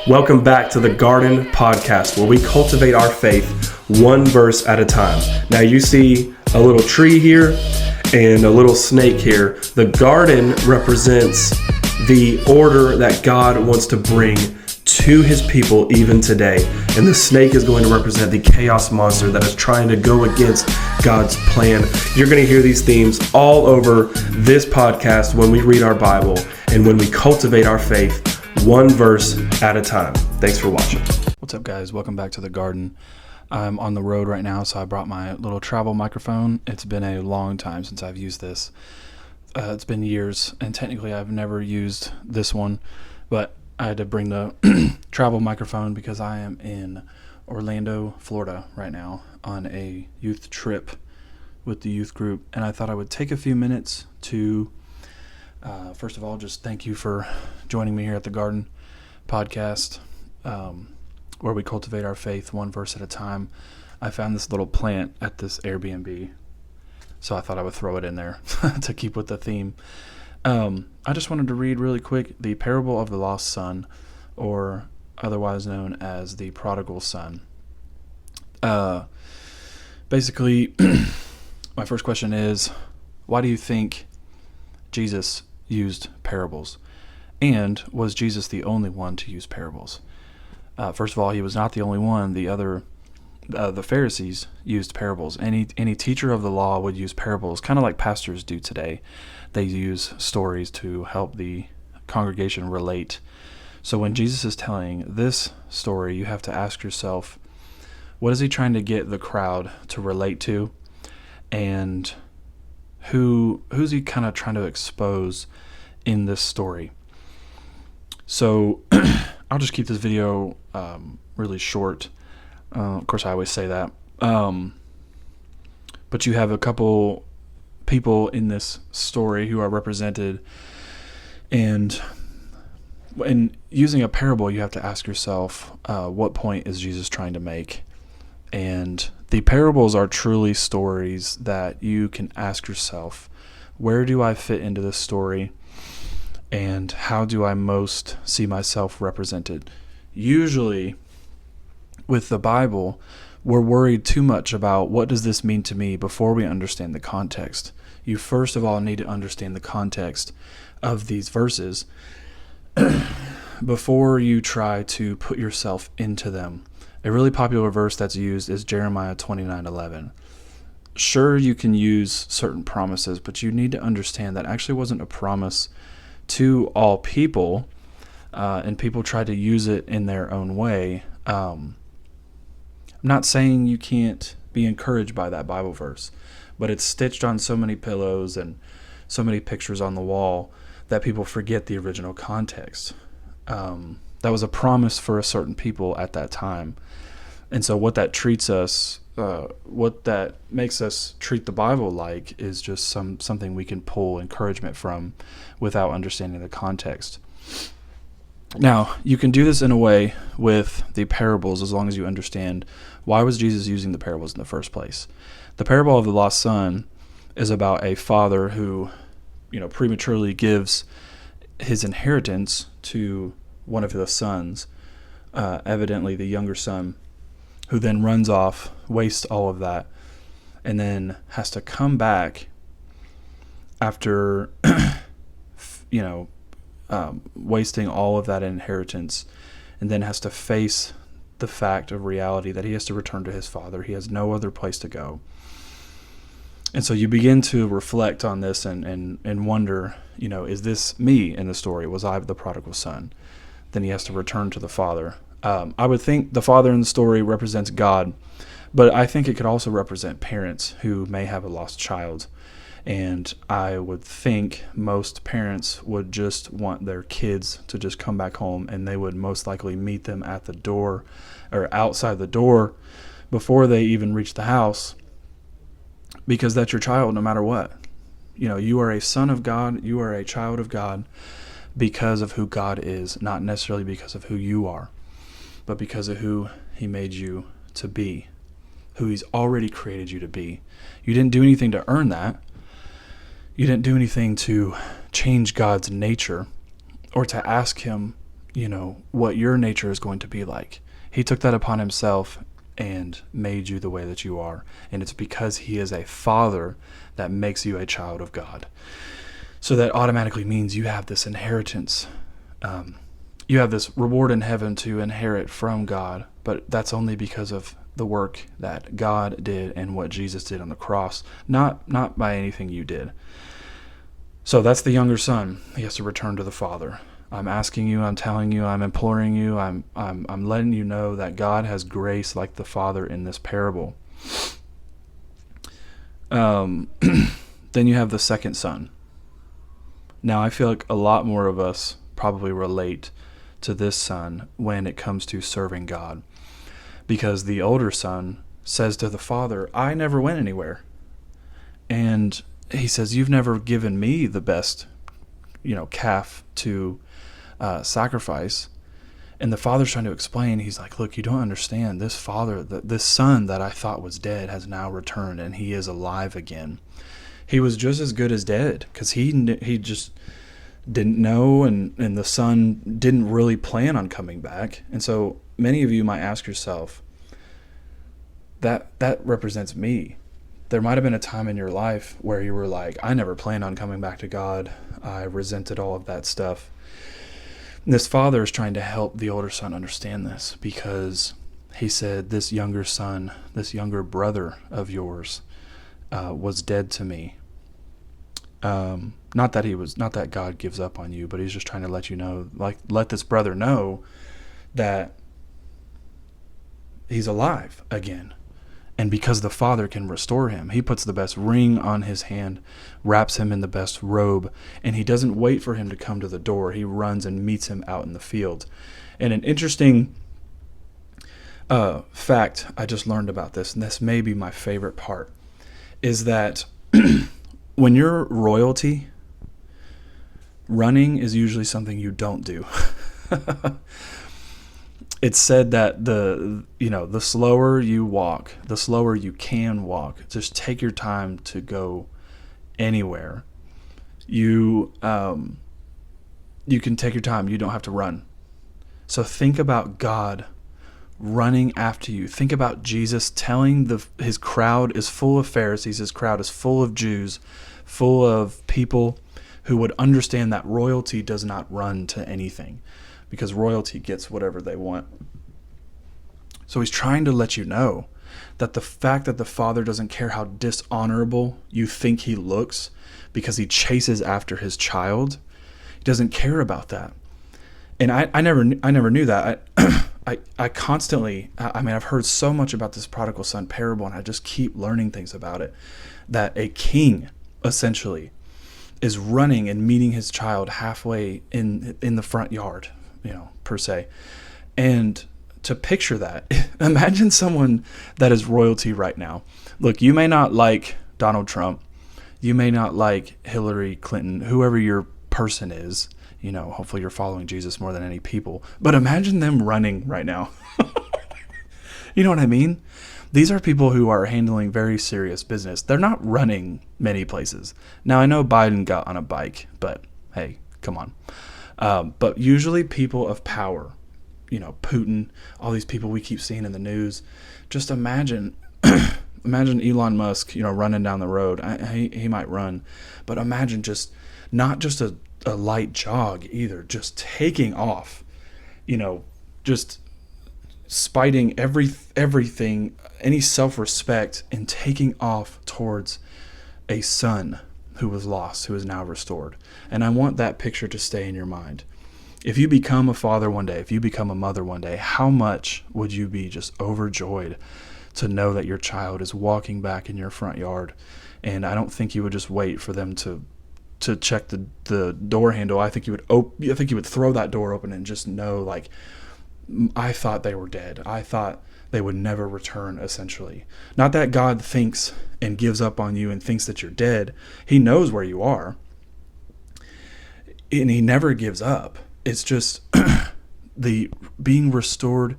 Welcome back to the Garden Podcast, where we cultivate our faith one verse at a time. Now you see a little tree here and a little snake here. The garden represents the order that God wants to bring to his people even today. And the snake is going to represent the chaos monster that is trying to go against God's plan. You're going to hear these themes all over this podcast when we read our Bible and when we cultivate our faith one verse at a time. Thanks for watching. What's up, guys? Welcome back to the garden. I'm on the road right now, so I brought my little travel microphone. It's been a long time since I've used this. It's been years, and technically I've never used this one, but I had to bring the travel microphone because I am in Orlando, Florida right now on a youth trip with the youth group, and I thought I would take a few minutes to first of all, just thank you for joining me here at the Garden Podcast, where we cultivate our faith one verse at a time. I found this little plant at this Airbnb, so I thought I would throw it in there to keep with the theme. I just wanted to read really quick the parable of the lost son, or otherwise known as the prodigal son. Basically, my first question is, why do you think Jesus used parables? And was Jesus the only one to use parables? First of all, he was not the only one. The Pharisees used parables. Any teacher of the law would use parables, kind of like pastors do today. They use stories to help the congregation relate. So when Jesus is telling this story, you have to ask yourself, what is he trying to get the crowd to relate to? And who's he kind of trying to expose in this story? So I'll just keep this video really short. Of course, I always say that. But you have a couple people in this story who are represented, and in using a parable, you have to ask yourself, what point is Jesus trying to make? And the parables are truly stories that you can ask yourself, where do I fit into this story? And how do I most see myself represented? Usually, with the Bible, we're worried too much about what does this mean to me before we understand the context. You first of all need to understand the context of these verses before you try to put yourself into them. A really popular verse that's used is Jeremiah 29:11. Sure, you can use certain promises, but you need to understand that actually wasn't a promise to all people, and people try to use it in their own way. I'm not saying you can't be encouraged by that Bible verse, but it's stitched on so many pillows and so many pictures on the wall that people forget the original context. That was a promise for a certain people at that time. And so what that makes us treat the Bible like is just something we can pull encouragement from without understanding the context. Now, you can do this in a way with the parables as long as you understand why was Jesus using the parables in the first place. The parable of the lost son is about a father who, prematurely gives his inheritance to one of the sons, evidently the younger son, who then runs off, wastes all of that, and then has to come back after, wasting all of that inheritance, and then has to face the fact of reality that he has to return to his father. He has no other place to go. And so you begin to reflect on this and wonder, is this me in the story? Was I the prodigal son? Then he has to return to the father. I would think the father in the story represents God, but I think it could also represent parents who may have a lost child. And I would think most parents would just want their kids to just come back home, and they would most likely meet them at the door or outside the door before they even reach the house, because that's your child no matter what. You are a son of God, you are a child of God because of who God is, not necessarily because of who you are, but because of who he made you to be, who he's already created you to be. You didn't do anything to earn that. You didn't do anything to change God's nature or to ask him what your nature is going to be like. He took that upon himself and made you the way that you are. And it's because he is a father that makes you a child of God. So that automatically means you have this inheritance. You have this reward in heaven to inherit from God, but that's only because of the work that God did and what Jesus did on the cross, not by anything you did. So that's the younger son. He has to return to the father. I'm asking you, I'm telling you, I'm imploring you, I'm letting you know that God has grace like the father in this parable. Then you have the second son. Now I feel like a lot more of us probably relate to this son when it comes to serving God, because the older son says to the father, I never went anywhere. And he says, you've never given me the best, calf to sacrifice. And the father's trying to explain. He's like, look, you don't understand. This father, this son that I thought was dead has now returned, and he is alive again. He was just as good as dead, because he just didn't know, and the son didn't really plan on coming back. And so many of you might ask yourself, that represents me. There might have been a time in your life where you were like, I never planned on coming back to God. I resented all of that stuff. And this father is trying to help the older son understand this, because he said, this younger son, this younger brother of yours was dead to me. Not that God gives up on you, but he's just trying to let you know, let this brother know that he's alive again. And because the father can restore him, he puts the best ring on his hand, wraps him in the best robe, and he doesn't wait for him to come to the door. He runs and meets him out in the field. And an interesting fact I just learned about this, and this may be my favorite part, is that when you're royalty, running is usually something you don't do. It's said that the slower you walk, the slower you can walk. Just take your time to go anywhere. You can take your time. You don't have to run. So think about God running after you. Think about Jesus telling his crowd is full of Pharisees. His crowd is full of Jews, full of people who would understand that royalty does not run to anything, because royalty gets whatever they want. So he's trying to let you know that the fact that the father doesn't care how dishonorable you think he looks because he chases after his child, he doesn't care about that. And I never knew that. I constantly, I've heard so much about this prodigal son parable, and I just keep learning things about it, that a king essentially is running and meeting his child halfway in the front yard, per se. And to picture that, imagine someone that is royalty right now. Look, you may not like Donald Trump. You may not like Hillary Clinton, whoever your person is. Hopefully you're following Jesus more than any people. But imagine them running right now. You know what I mean? These are people who are handling very serious business. They're not running many places. Now, I know Biden got on a bike, but hey, come on. But usually people of power, Putin, all these people we keep seeing in the news, just imagine Elon Musk, running down the road. He might run, but imagine not just a light jog either, just taking off, just spiting everything, any self-respect, and taking off towards a son who was lost, who is now restored. And I want that picture to stay in your mind. If you become a father one day, if you become a mother one day, how much would you be just overjoyed to know that your child is walking back in your front yard? And I don't think you would just wait for them to check the door handle. I think you would throw that door open and just know, like, I thought they were dead. I thought they would never return, essentially. Not that God thinks and gives up on you and thinks that you're dead. He knows where you are, and he never gives up. It's just the being restored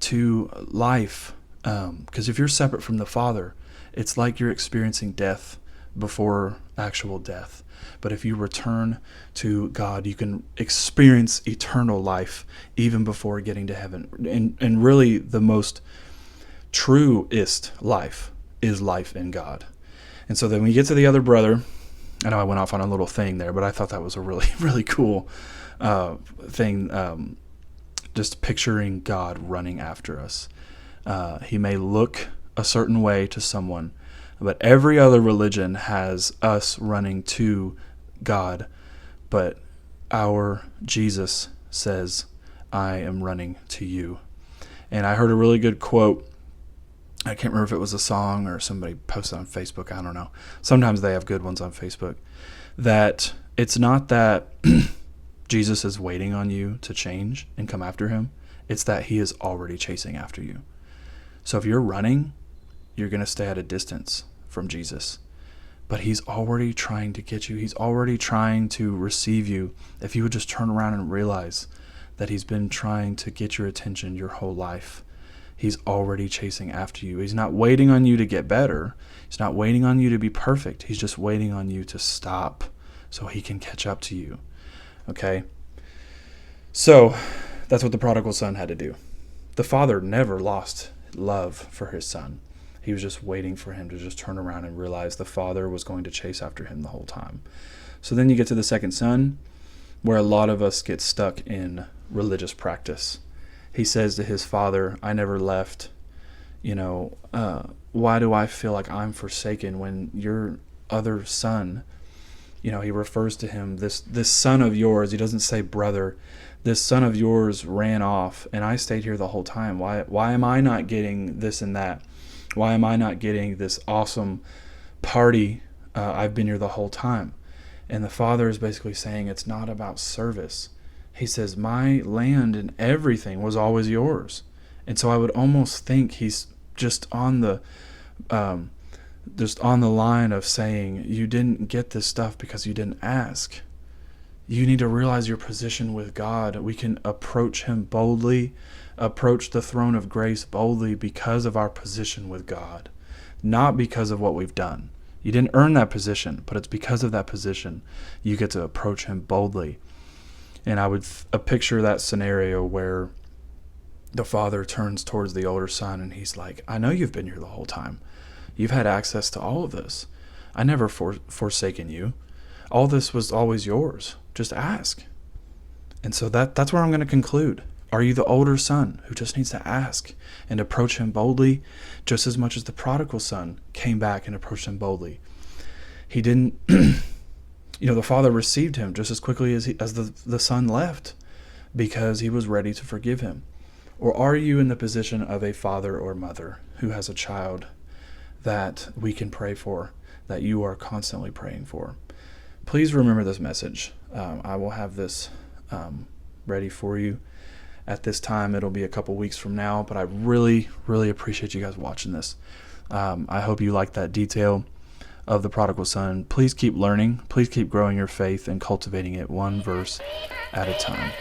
to life. Because if you're separate from the Father, it's like you're experiencing death before actual death. But if you return to God, you can experience eternal life even before getting to heaven. And really, the most truest life is life in God. And so then we get to the other brother. I know I went off on a little thing there, but I thought that was a really, really cool thing. Just picturing God running after us. He may look a certain way to someone, but every other religion has us running to God. But our Jesus says, I am running to you. And I heard a really good quote. I can't remember if it was a song or somebody posted on Facebook. I don't know. Sometimes they have good ones on Facebook. That it's not that Jesus is waiting on you to change and come after him. It's that he is already chasing after you. So if you're running, you're going to stay at a distance from Jesus. But he's already trying to get you. He's already trying to receive you. If you would just turn around and realize that he's been trying to get your attention your whole life. He's already chasing after you. He's not waiting on you to get better. He's not waiting on you to be perfect. He's just waiting on you to stop so he can catch up to you. Okay? So that's what the prodigal son had to do. The father never lost love for his son. He was just waiting for him to just turn around and realize the father was going to chase after him the whole time. So then you get to the second son, where a lot of us get stuck in religious practice. He says to his father, I never left. Why do I feel like I'm forsaken when your other son, he refers to him, this son of yours, he doesn't say brother, this son of yours ran off and I stayed here the whole time. Why am I not getting this and that? Why am I not getting this awesome party? I've been here the whole time. And the father is basically saying it's not about service. He says, my land and everything was always yours. And so I would almost think he's just on the line of saying, you didn't get this stuff because you didn't ask. You need to realize your position with God. We can approach him boldly, approach the throne of grace boldly because of our position with God, not because of what we've done. You didn't earn that position, but it's because of that position you get to approach him boldly. And I would picture that scenario where the father turns towards the older son and he's like, I know you've been here the whole time. You've had access to all of this. I never forsaken you. All this was always yours. Just ask. And so that's where I'm going to conclude. Are you the older son who just needs to ask and approach him boldly just as much as the prodigal son came back and approached him boldly? He didn't... the father received him just as quickly as the son left because he was ready to forgive him. Or are you in the position of a father or mother who has a child that we can pray for, that you are constantly praying for? Please remember this message. I will have this ready for you at this time. It'll be a couple weeks from now, but I really, really appreciate you guys watching this. I hope you like that detail of the prodigal son. Please keep learning. Please keep growing your faith and cultivating it one verse at a time.